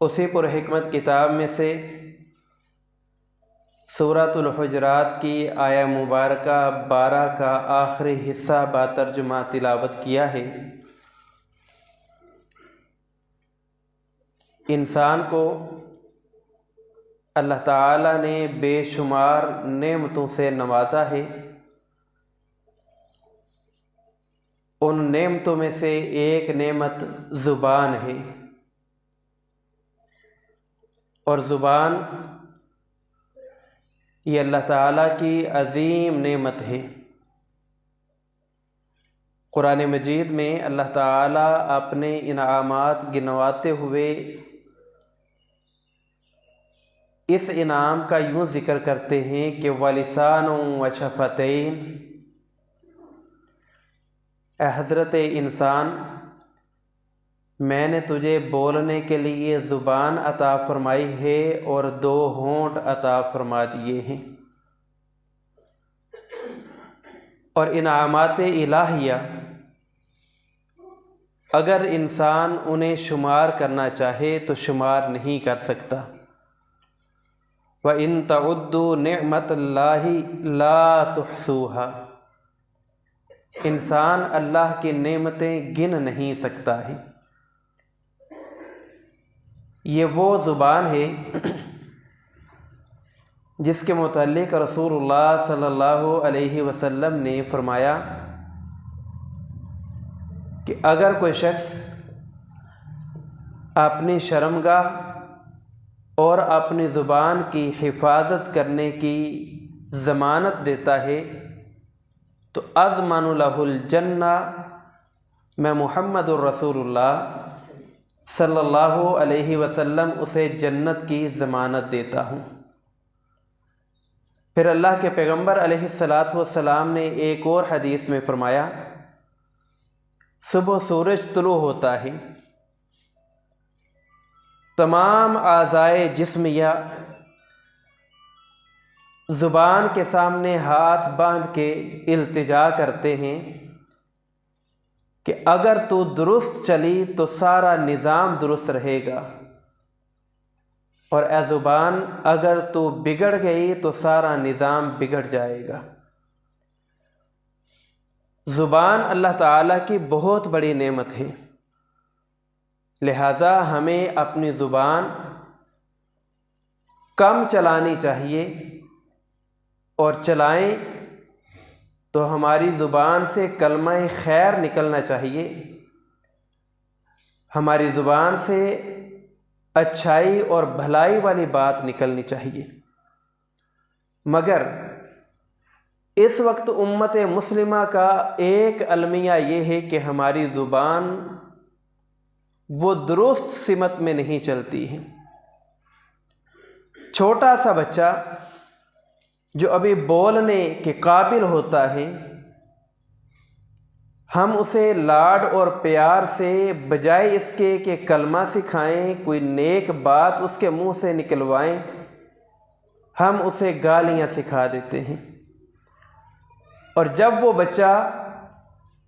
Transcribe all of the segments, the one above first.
اسی پر حکمت کتاب میں سے سورۃ الحجرات کی آیہ مبارکہ 12 کا آخری حصہ با ترجمہ تلاوت کیا ہے۔ انسان کو اللہ تعالیٰ نے بے شمار نعمتوں سے نوازا ہے۔ ان نعمتوں میں سے ایک نعمت زبان ہے، اور زبان یہ اللہ تعالیٰ کی عظیم نعمت ہے۔ قرآن مجید میں اللہ تعالیٰ اپنے انعامات گنواتے ہوئے اس انعام کا یوں ذکر کرتے ہیں کہ وَلِسَانٌ وَشَفَتَيْن، اے حضرت انسان، میں نے تجھے بولنے کے لیے زبان عطا فرمائی ہے اور 2 ہونٹ عطا فرما دیے ہیں۔ اور انعامات الہیہ اگر انسان انہیں شمار کرنا چاہے تو شمار نہیں کر سکتا۔ وَإِن تَعُدُّوا نِعْمَةَ اللَّهِ لَا تُحْصُوهَا، انسان اللہ کی نعمتیں گن نہیں سکتا ہے۔ یہ وہ زبان ہے جس کے متعلق رسول اللہ صلی اللہ علیہ وسلم نے فرمایا کہ اگر کوئی شخص اپنی شرمگاہ اور اپنی زبان کی حفاظت کرنے کی ضمانت دیتا ہے تو اضمن لہ الجنہ، میں محمد الرسول اللہ صلی اللہ علیہ وسلم اسے جنت کی ضمانت دیتا ہوں۔ پھر اللہ کے پیغمبر علیہ الصلاۃ والسلام نے ایک اور حدیث میں فرمایا، صبح سورج طلوع ہوتا ہے، تمام اعضائے جسم یا زبان کے سامنے ہاتھ باندھ کے التجا کرتے ہیں کہ اگر تو درست چلی تو سارا نظام درست رہے گا، اور اے زبان اگر تو بگڑ گئی تو سارا نظام بگڑ جائے گا۔ زبان اللہ تعالیٰ کی بہت بڑی نعمت ہے، لہٰذا ہمیں اپنی زبان کم چلانی چاہیے، اور چلائیں تو ہماری زبان سے کلمہ خیر نکلنا چاہیے، ہماری زبان سے اچھائی اور بھلائی والی بات نکلنی چاہیے۔ مگر اس وقت امت مسلمہ کا ایک المیہ یہ ہے کہ ہماری زبان وہ درست سمت میں نہیں چلتی ہے۔ چھوٹا سا بچہ جو ابھی بولنے کے قابل ہوتا ہے، ہم اسے لاڈ اور پیار سے بجائے اس کے کہ کلمہ سکھائیں، کوئی نیک بات اس کے منہ سے نکلوائیں، ہم اسے گالیاں سکھا دیتے ہیں۔ اور جب وہ بچہ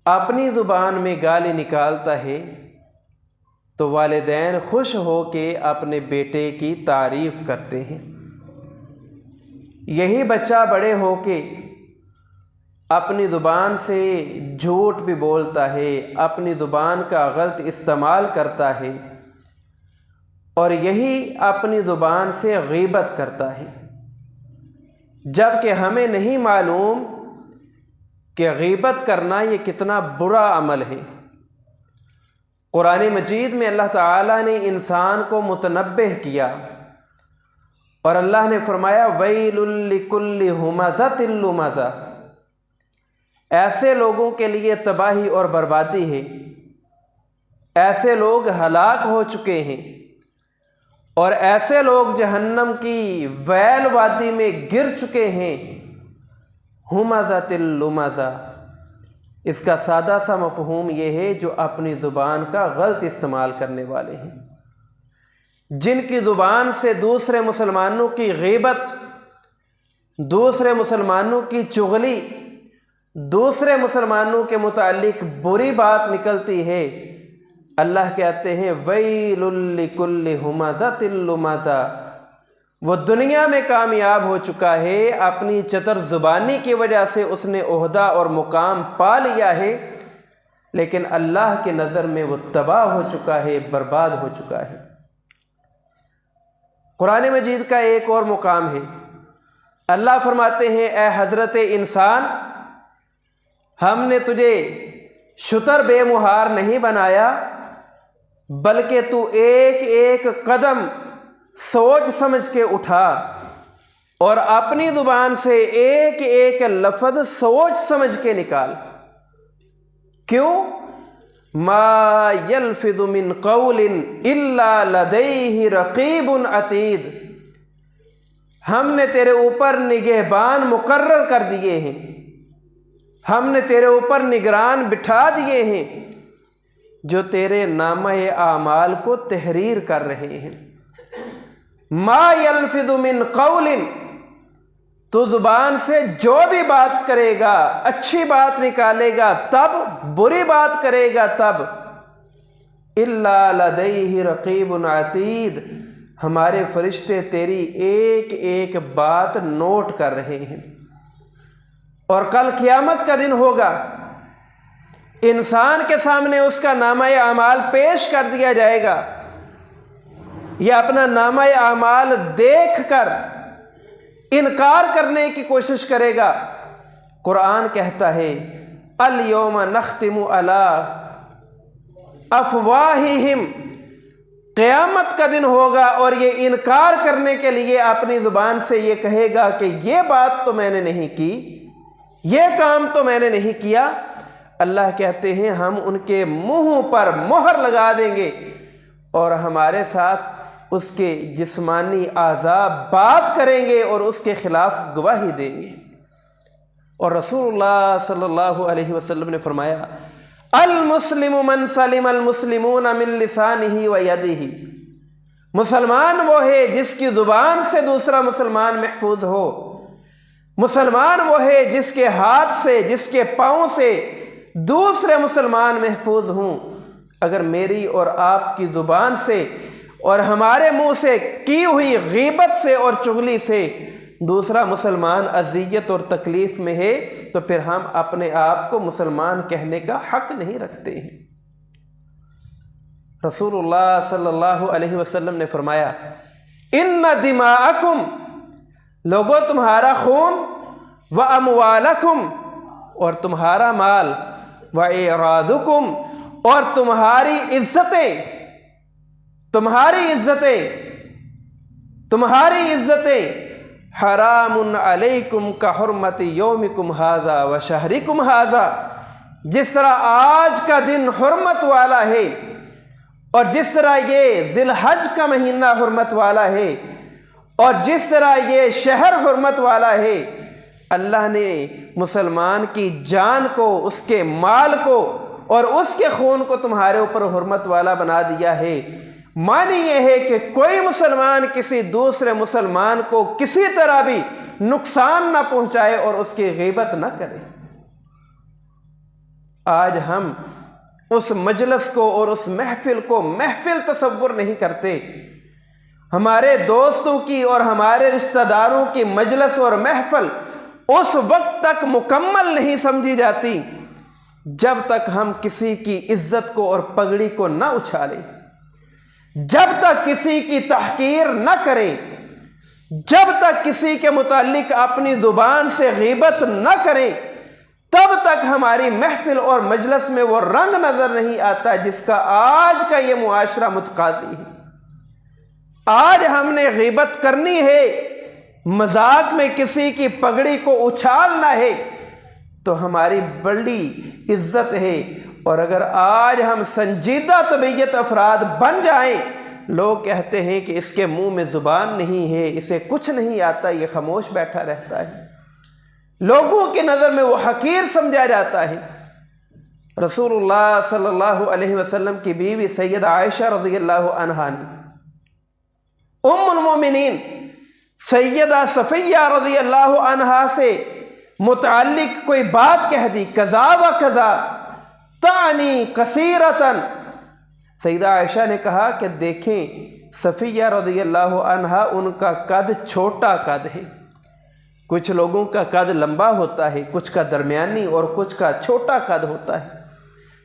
اپنی زبان میں گالی نکالتا ہے تو والدین خوش ہو کے اپنے بیٹے کی تعریف کرتے ہیں۔ یہی بچہ بڑے ہو کے اپنی زبان سے جھوٹ بھی بولتا ہے، اپنی زبان کا غلط استعمال کرتا ہے، اور یہی اپنی زبان سے غیبت کرتا ہے، جبکہ ہمیں نہیں معلوم کہ غیبت کرنا یہ کتنا برا عمل ہے۔ قرآن مجید میں اللہ تعالیٰ نے انسان کو متنبہ کیا، اور اللہ نے فرمایا وَيْلٌ لِّكُلِّ ہُمَزَةٍ لُمَزَةٍ، ایسے لوگوں کے لیے تباہی اور بربادی ہے، ایسے لوگ ہلاک ہو چکے ہیں، اور ایسے لوگ جہنم کی ویل وادی میں گر چکے ہیں۔ ہُمَزَةٍ لُمَزَةٍ، اس کا سادہ سا مفہوم یہ ہے جو اپنی زبان کا غلط استعمال کرنے والے ہیں، جن کی زبان سے دوسرے مسلمانوں کی غیبت، دوسرے مسلمانوں کی چغلی، دوسرے مسلمانوں کے متعلق بری بات نکلتی ہے۔ اللہ کہتے ہیں ویل لکل ہمزۃ لمزہ، وہ دنیا میں کامیاب ہو چکا ہے، اپنی چتر زبانی کی وجہ سے اس نے عہدہ اور مقام پا لیا ہے، لیکن اللہ کی نظر میں وہ تباہ ہو چکا ہے، برباد ہو چکا ہے۔ قرآن مجید کا ایک اور مقام ہے، اللہ فرماتے ہیں اے حضرت انسان، ہم نے تجھے شتر بے مہار نہیں بنایا، بلکہ تو ایک ایک قدم سوچ سمجھ کے اٹھا اور اپنی زبان سے ایک ایک لفظ سوچ سمجھ کے نکال۔ کیوں؟ ما یلفظ من قول الا لدیہ رقیب عتید، ہم نے تیرے اوپر نگہبان مقرر کر دیے ہیں، ہم نے تیرے اوپر نگران بٹھا دیے ہیں جو تیرے نامہ اعمال کو تحریر کر رہے ہیں۔ ما یلفظ من قول، تو زبان سے جو بھی بات کرے گا، اچھی بات نکالے گا تب، بری بات کرے گا تب، الا لدیہ رقیب عتید، ہمارے فرشتے تیری ایک ایک بات نوٹ کر رہے ہیں۔ اور کل قیامت کا دن ہوگا، انسان کے سامنے اس کا نامہ اعمال پیش کر دیا جائے گا، یہ اپنا نامہ اعمال دیکھ کر انکار کرنے کی کوشش کرے گا۔ قرآن کہتا ہے الیوم نختم علی افواہہم، قیامت کا دن ہوگا اور یہ انکار کرنے کے لیے اپنی زبان سے یہ کہے گا کہ یہ بات تو میں نے نہیں کی، یہ کام تو میں نے نہیں کیا۔ اللہ کہتے ہیں ہم ان کے منہ پر مہر لگا دیں گے اور ہمارے ساتھ اس کے جسمانی اعضاء بات کریں گے اور اس کے خلاف گواہی دیں گے۔ اور رسول اللہ صلی اللہ علیہ وسلم نے فرمایا المسلم من سلم المسلمون من لسانہ و یدہ، مسلمان وہ ہے جس کی زبان سے دوسرا مسلمان محفوظ ہو، مسلمان وہ ہے جس کے ہاتھ سے، جس کے پاؤں سے دوسرے مسلمان محفوظ ہوں۔ اگر میری اور آپ کی زبان سے اور ہمارے منہ سے کی ہوئی غیبت سے اور چغلی سے دوسرا مسلمان اذیت اور تکلیف میں ہے تو پھر ہم اپنے آپ کو مسلمان کہنے کا حق نہیں رکھتے ہیں۔ رسول اللہ صلی اللہ علیہ وسلم نے فرمایا ان دماءکم، لوگوں تمہارا خون، و اموالکم، اور تمہارا مال، و اعراضکم، اور تمہاری عزتیں، تمہاری عزتیں حرام علیکم کا حرمت یومکم ھذا و شہرکم ھذا، جس طرح آج کا دن حرمت والا ہے اور جس طرح یہ ذی الحج کا مہینہ حرمت والا ہے اور جس طرح یہ شہر حرمت والا ہے، اللہ نے مسلمان کی جان کو، اس کے مال کو اور اس کے خون کو تمہارے اوپر حرمت والا بنا دیا ہے۔ معنی یہ ہے کہ کوئی مسلمان کسی دوسرے مسلمان کو کسی طرح بھی نقصان نہ پہنچائے اور اس کی غیبت نہ کرے۔ آج ہم اس مجلس کو اور اس محفل کو محفل تصور نہیں کرتے۔ ہمارے دوستوں کی اور ہمارے رشتہ داروں کی مجلس اور محفل اس وقت تک مکمل نہیں سمجھی جاتی جب تک ہم کسی کی عزت کو اور پگڑی کو نہ اچھالیں، جب تک کسی کی تحقیر نہ کریں، جب تک کسی کے متعلق اپنی زبان سے غیبت نہ کریں، تب تک ہماری محفل اور مجلس میں وہ رنگ نظر نہیں آتا جس کا آج کا یہ معاشرہ متقاضی ہے۔ آج ہم نے غیبت کرنی ہے، مذاق میں کسی کی پگڑی کو اچھالنا ہے تو ہماری بڑی عزت ہے، اور اگر آج ہم سنجیدہ طبیعت افراد بن جائیں، لوگ کہتے ہیں کہ اس کے منہ میں زبان نہیں ہے، اسے کچھ نہیں آتا، یہ خاموش بیٹھا رہتا ہے، لوگوں کی نظر میں وہ حقیر سمجھا جاتا ہے۔ رسول اللہ صلی اللہ علیہ وسلم کی بیوی سیدہ عائشہ رضی اللہ عنہا نے ام المومنین سیدہ صفیہ رضی اللہ عنہا سے متعلق کوئی بات کہہ دی، کذا و کذا تعنی کثیرتاً، سیدہ عائشہ نے کہا کہ دیکھیں صفیہ رضی اللہ عنہا ان کا قد چھوٹا قد ہے، کچھ لوگوں کا قد لمبا ہوتا ہے، کچھ کا درمیانی اور کچھ کا چھوٹا قد ہوتا ہے۔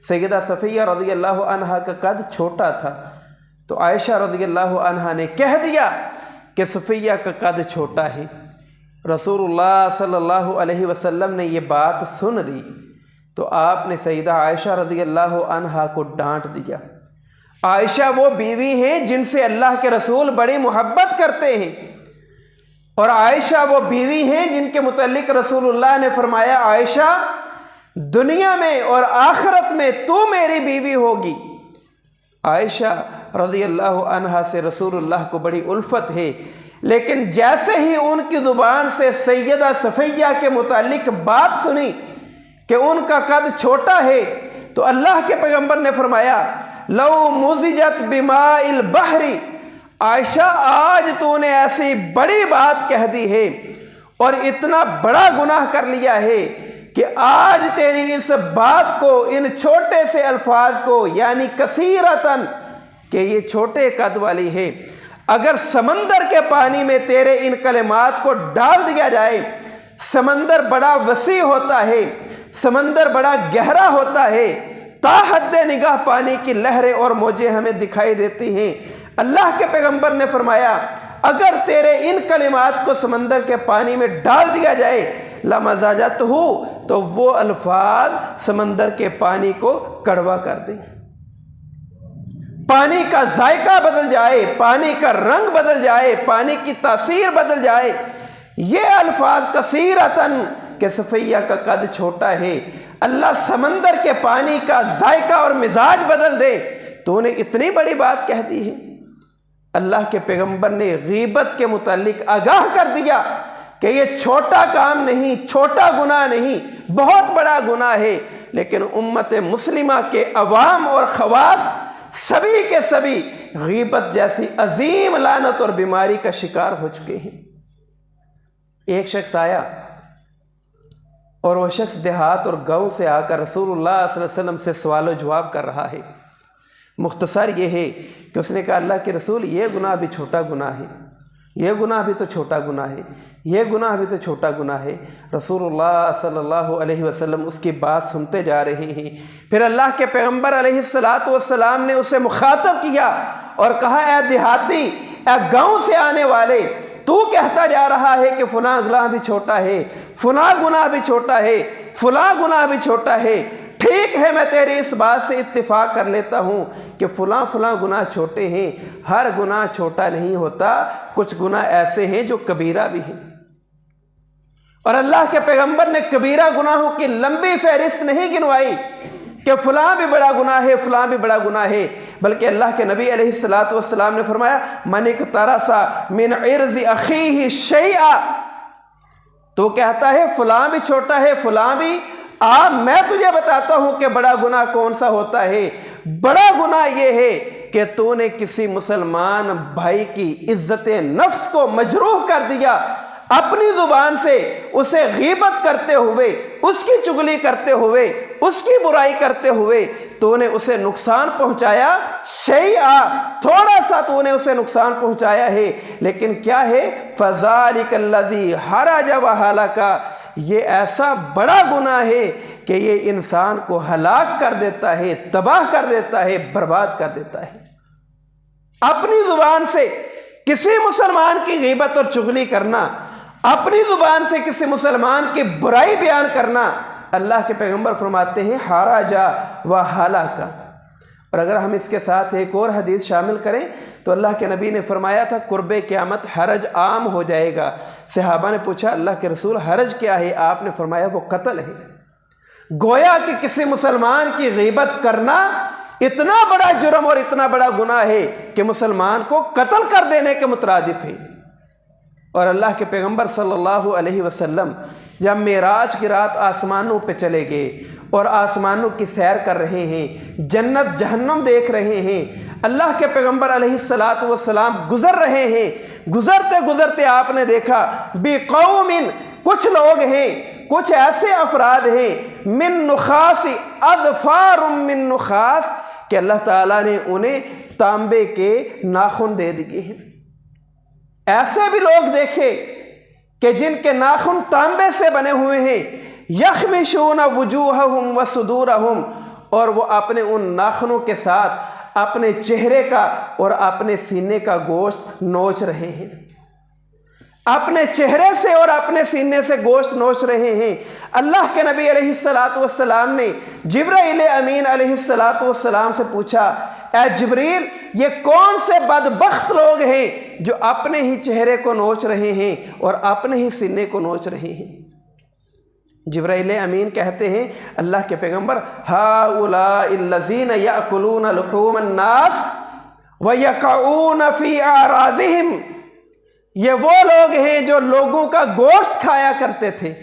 سیدہ صفیہ رضی اللہ عنہا کا قد چھوٹا تھا، تو عائشہ رضی اللہ عنہا نے کہہ دیا کہ صفیہ کا قد چھوٹا ہے۔ رسول اللہ صلی اللہ علیہ وسلم نے یہ بات سن لی تو آپ نے سیدہ عائشہ رضی اللہ عنہا کو ڈانٹ دیا۔ عائشہ وہ بیوی ہیں جن سے اللہ کے رسول بڑی محبت کرتے ہیں، اور عائشہ وہ بیوی ہیں جن کے متعلق رسول اللہ نے فرمایا عائشہ دنیا میں اور آخرت میں تو میری بیوی ہوگی۔ عائشہ رضی اللہ عنہا سے رسول اللہ کو بڑی الفت ہے، لیکن جیسے ہی ان کی زبان سے سیدہ صفیہ کے متعلق بات سنی کہ ان کا قد چھوٹا ہے، تو اللہ کے پیغمبر نے فرمایا لو مزجت بماء البحر، عائشہ آج تو نے ایسی بڑی بات کہہ دی ہے اور اتنا بڑا گناہ کر لیا ہے کہ آج تیری اس بات کو، ان چھوٹے سے الفاظ کو، یعنی کثیرتاً کہ یہ چھوٹے قد والی ہے، اگر سمندر کے پانی میں تیرے ان کلمات کو ڈال دیا جائے، سمندر بڑا وسیع ہوتا ہے، سمندر بڑا گہرا ہوتا ہے، تا حد نگاہ پانی کی لہریں اور موجیں ہمیں دکھائی دیتی ہیں۔ اللہ کے پیغمبر نے فرمایا اگر تیرے ان کلمات کو سمندر کے پانی میں ڈال دیا جائے لمزاجتہ، تو وہ الفاظ سمندر کے پانی کو کڑوا کر دیں، پانی کا ذائقہ بدل جائے، پانی کا رنگ بدل جائے، پانی کی تاثیر بدل جائے۔ یہ الفاظ کثیرتاً کہ صفیہ کا قد چھوٹا ہے، اللہ سمندر کے پانی کا ذائقہ اور مزاج بدل دے، تو نے اتنی بڑی بات کہہ دی ہے۔ اللہ کے پیغمبر نے غیبت کے متعلق آگاہ کر دیا کہ یہ چھوٹا کام نہیں، چھوٹا گناہ نہیں، بہت بڑا گناہ ہے، لیکن امت مسلمہ کے عوام اور خواص سبھی کے سبھی غیبت جیسی عظیم لعنت اور بیماری کا شکار ہو چکے ہیں۔ ایک شخص آیا اور وہ شخص دیہات اور گاؤں سے آ کر رسول اللہ صلی اللہ علیہ وسلم سے سوال و جواب کر رہا ہے۔ مختصر یہ ہے کہ اس نے کہا اللہ کے رسول یہ گناہ بھی چھوٹا گناہ ہے، یہ گناہ بھی تو چھوٹا گناہ ہے، یہ گناہ بھی تو چھوٹا گناہ ہے۔ رسول اللہ صلی اللہ علیہ وسلم اس کی بات سنتے جا رہے ہیں۔ پھر اللہ کے پیغمبر علیہ السلام نے اسے مخاطب کیا اور کہا اے دیہاتی، اے گاؤں سے آنے والے، تو کہتا جا رہا ہے کہ فلاں گناہ بھی چھوٹا ہے، فلاں گناہ بھی چھوٹا ہے، فلاں گناہ بھی چھوٹا ہے۔ ٹھیک ہے، میں تیری اس بات سے اتفاق کر لیتا ہوں کہ فلاں فلاں گناہ چھوٹے ہیں، ہر گناہ چھوٹا نہیں ہوتا، کچھ گناہ ایسے ہیں جو کبیرہ بھی ہیں۔ اور اللہ کے پیغمبر نے کبیرہ گناہوں کی لمبی فہرست نہیں گنوائی کہ فلاں بھی بڑا گناہ ہے، فلاں بھی بڑا گناہ ہے، بلکہ اللہ کے نبی علیہ السلام نے فرمایا من اقترص من عرض اخیہ شیئا، تو کہتا ہے فلاں بھی چھوٹا ہے، فلاں بھی، میں تجھے بتاتا ہوں کہ بڑا گناہ کون سا ہوتا ہے۔ بڑا گناہ یہ ہے کہ تو نے کسی مسلمان بھائی کی عزت نفس کو مجروح کر دیا، اپنی زبان سے اسے غیبت کرتے ہوئے، اس کی چغلی کرتے ہوئے، اس کی برائی کرتے ہوئے تو نے اسے نقصان پہنچایا، شیئا، تھوڑا سا تو نے اسے نقصان پہنچایا ہے، لیکن کیا ہے فَذَلِكَ الَّذِي حَرَجَ وَهَلَكَ، یہ ایسا بڑا گناہ ہے کہ یہ انسان کو ہلاک کر دیتا ہے، تباہ کر دیتا ہے، برباد کر دیتا ہے۔ اپنی زبان سے کسی مسلمان کی غیبت اور چغلی کرنا، اپنی زبان سے کسی مسلمان کی برائی بیان کرنا، اللہ کے پیغمبر فرماتے ہیں حرجا و ہلاکا۔ اور اگر ہم اس کے ساتھ ایک اور حدیث شامل کریں تو اللہ کے نبی نے فرمایا تھا قرب قیامت حرج عام ہو جائے گا۔ صحابہ نے پوچھا اللہ کے رسول حرج کیا ہے؟ آپ نے فرمایا وہ قتل ہے۔ گویا کہ کسی مسلمان کی غیبت کرنا اتنا بڑا جرم اور اتنا بڑا گناہ ہے کہ مسلمان کو قتل کر دینے کے مترادف ہے۔ اور اللہ کے پیغمبر صلی اللہ علیہ وسلم جب معراج کی رات آسمانوں پہ چلے گئے اور آسمانوں کی سیر کر رہے ہیں، جنت جہنم دیکھ رہے ہیں، اللہ کے پیغمبر علیہ السلام گزر رہے ہیں، گزرتے گزرتے آپ نے دیکھا بقوم، کچھ لوگ ہیں، کچھ ایسے افراد ہیں من نخاس، اظفار من نخاس، کہ اللہ تعالیٰ نے انہیں تانبے کے ناخن دے دیے ہیں۔ ایسے بھی لوگ دیکھے کہ جن کے ناخن تانبے سے بنے ہوئے ہیں، یخمشون وجوہہم وصدورہم، اور وہ اپنے ان ناخنوں کے ساتھ اپنے چہرے کا اور اپنے سینے کا گوشت نوچ رہے ہیں، اپنے چہرے سے اور اپنے سینے سے گوشت نوچ رہے ہیں۔ اللہ کے نبی علیہ السلام نے جبرائیل امین علیہ السلام سے پوچھا، اے جبریل، یہ کون سے بدبخت لوگ ہیں جو اپنے ہی چہرے کو نوچ رہے ہیں اور اپنے ہی سینے کو نوچ رہے ہیں؟ جبرائیل امین کہتے ہیں، اللہ کے پیغمبر، ہؤلاء الذین یأکلون لحوم الناس ویقعون فی اعراضہم، یہ وہ لوگ ہیں جو لوگوں کا گوشت کھایا کرتے تھے،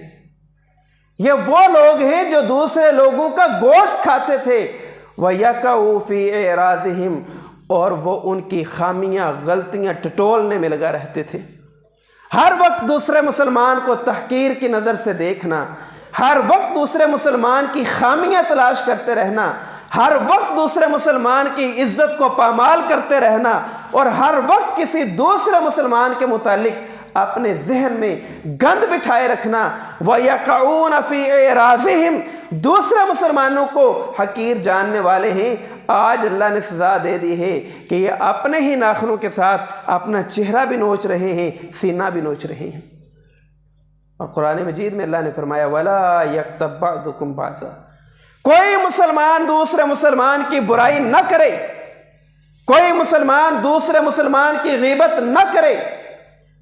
یہ وہ لوگ ہیں جو دوسرے لوگوں کا گوشت کھاتے تھے، وَيَقَعُوا فِي اعراضہم، اور وہ ان کی خامیاں غلطیاں ٹٹولنے میں لگا رہتے تھے۔ ہر وقت دوسرے مسلمان کو تحقیر کی نظر سے دیکھنا، ہر وقت دوسرے مسلمان کی خامیاں تلاش کرتے رہنا، ہر وقت دوسرے مسلمان کی عزت کو پامال کرتے رہنا، اور ہر وقت کسی دوسرے مسلمان کے متعلق اپنے ذہن میں گند بٹھائے رکھنا، وَيَقَعُونَ فِي اعراضہم، دوسرے مسلمانوں کو حقیر جاننے والے ہیں۔ آج اللہ نے سزا دے دی ہے کہ یہ اپنے ہی ناخنوں کے ساتھ اپنا چہرہ بھی نوچ رہے ہیں، سینہ بھی نوچ رہے ہیں۔ اور قرآن مجید میں اللہ نے فرمایا، وَلَا يَغْتَب بَعْضُكُمْ بَعْضًا، کوئی مسلمان دوسرے مسلمان کی برائی نہ کرے، کوئی مسلمان دوسرے مسلمان کی غیبت نہ کرے۔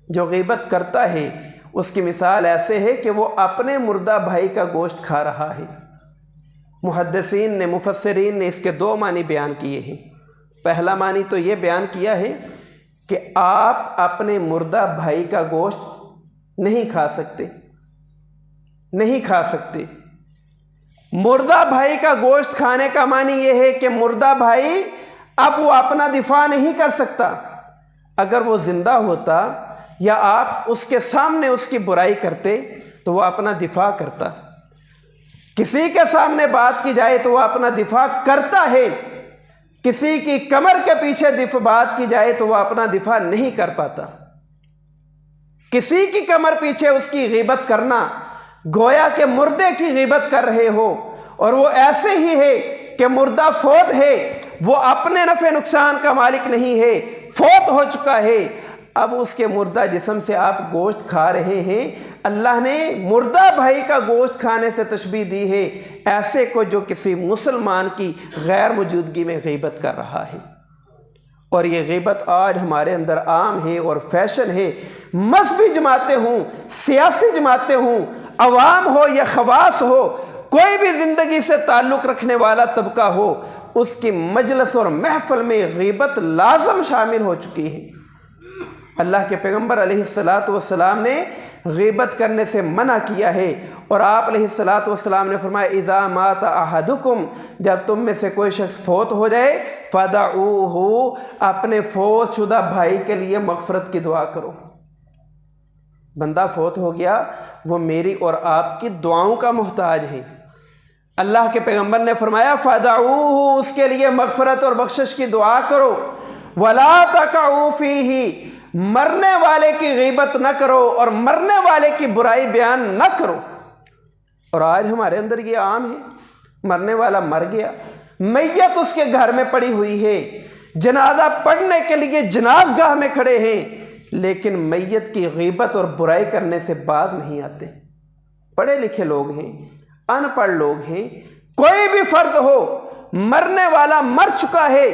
جو غیبت کرتا ہے اس کی مثال ایسے ہے کہ وہ اپنے مردہ بھائی کا گوشت کھا رہا ہے۔ محدثین نے، مفسرین نے اس کے دو معنی بیان کیے ہیں۔ پہلا معنی تو یہ بیان کیا ہے کہ آپ اپنے مردہ بھائی کا گوشت نہیں کھا سکتے، نہیں کھا سکتے۔ مردہ بھائی کا گوشت کھانے کا معنی یہ ہے کہ مردہ بھائی اب وہ اپنا دفاع نہیں کر سکتا۔ اگر وہ زندہ ہوتا یا آپ اس کے سامنے اس کی برائی کرتے تو وہ اپنا دفاع کرتا، کسی کے سامنے بات کی جائے تو وہ اپنا دفاع کرتا ہے، کسی کی کمر کے پیچھے بات کی جائے تو وہ اپنا دفاع نہیں کر پاتا۔ کسی کی کمر پیچھے اس کی غیبت کرنا گویا کہ مردے کی غیبت کر رہے ہو، اور وہ ایسے ہی ہے کہ مردہ فوت ہے، وہ اپنے نفع نقصان کا مالک نہیں ہے، فوت ہو چکا ہے، اب اس کے مردہ جسم سے آپ گوشت کھا رہے ہیں۔ اللہ نے مردہ بھائی کا گوشت کھانے سے تشبیہ دی ہے ایسے کو جو کسی مسلمان کی غیر موجودگی میں غیبت کر رہا ہے۔ اور یہ غیبت آج ہمارے اندر عام ہے اور فیشن ہے۔ مذہبی جماعتیں ہوں، سیاسی جماعتیں ہوں، عوام ہو یا خواص ہو، کوئی بھی زندگی سے تعلق رکھنے والا طبقہ ہو، اس کی مجلس اور محفل میں غیبت لازم شامل ہو چکی ہے۔ اللہ کے پیغمبر علیہ السلام نے غیبت کرنے سے منع کیا ہے، اور آپ علیہ السلام نے فرمایا، اذا مات احدکم، جب تم میں سے کوئی شخص فوت ہو جائے، فدعوہ، اپنے فوت شدہ بھائی کے لیے مغفرت کی دعا کرو۔ بندہ فوت ہو گیا، وہ میری اور آپ کی دعاؤں کا محتاج ہے۔ اللہ کے پیغمبر نے فرمایا، فدعوہ، اس کے لیے مغفرت اور بخشش کی دعا کرو، ولا تقعوا فیہ، مرنے والے کی غیبت نہ کرو اور مرنے والے کی برائی بیان نہ کرو۔ اور آج ہمارے اندر یہ عام ہے، مرنے والا مر گیا، میت اس کے گھر میں پڑی ہوئی ہے، جنازہ پڑھنے کے لیے جناز گاہ میں کھڑے ہیں، لیکن میت کی غیبت اور برائی کرنے سے باز نہیں آتے۔ پڑھے لکھے لوگ ہیں، ان پڑھ لوگ ہیں، کوئی بھی فرد ہو، مرنے والا مر چکا ہے،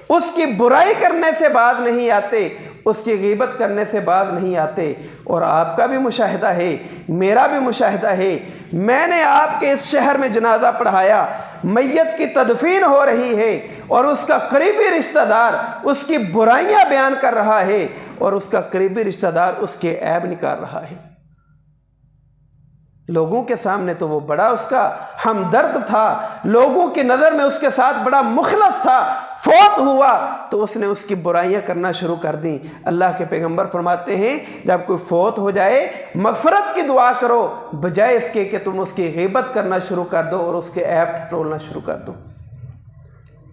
اس کی برائی کرنے سے باز نہیں آتے، اس کی غیبت کرنے سے باز نہیں آتے۔ اور آپ کا بھی مشاہدہ ہے، میرا بھی مشاہدہ ہے، میں نے آپ کے اس شہر میں جنازہ پڑھایا، میت کی تدفین ہو رہی ہے، اور اس کا قریبی رشتہ دار اس کی برائیاں بیان کر رہا ہے، اور اس کا قریبی رشتہ دار اس کے عیب نکال رہا ہے۔ لوگوں کے سامنے تو وہ بڑا اس کا ہمدرد تھا، لوگوں کی نظر میں اس کے ساتھ بڑا مخلص تھا، فوت ہوا تو اس نے اس کی برائیاں کرنا شروع کر دیں۔ اللہ کے پیغمبر فرماتے ہیں، جب کوئی فوت ہو جائے مغفرت کی دعا کرو، بجائے اس کے کہ تم اس کی غیبت کرنا شروع کر دو اور اس کے عیب ٹٹولنا شروع کر دو۔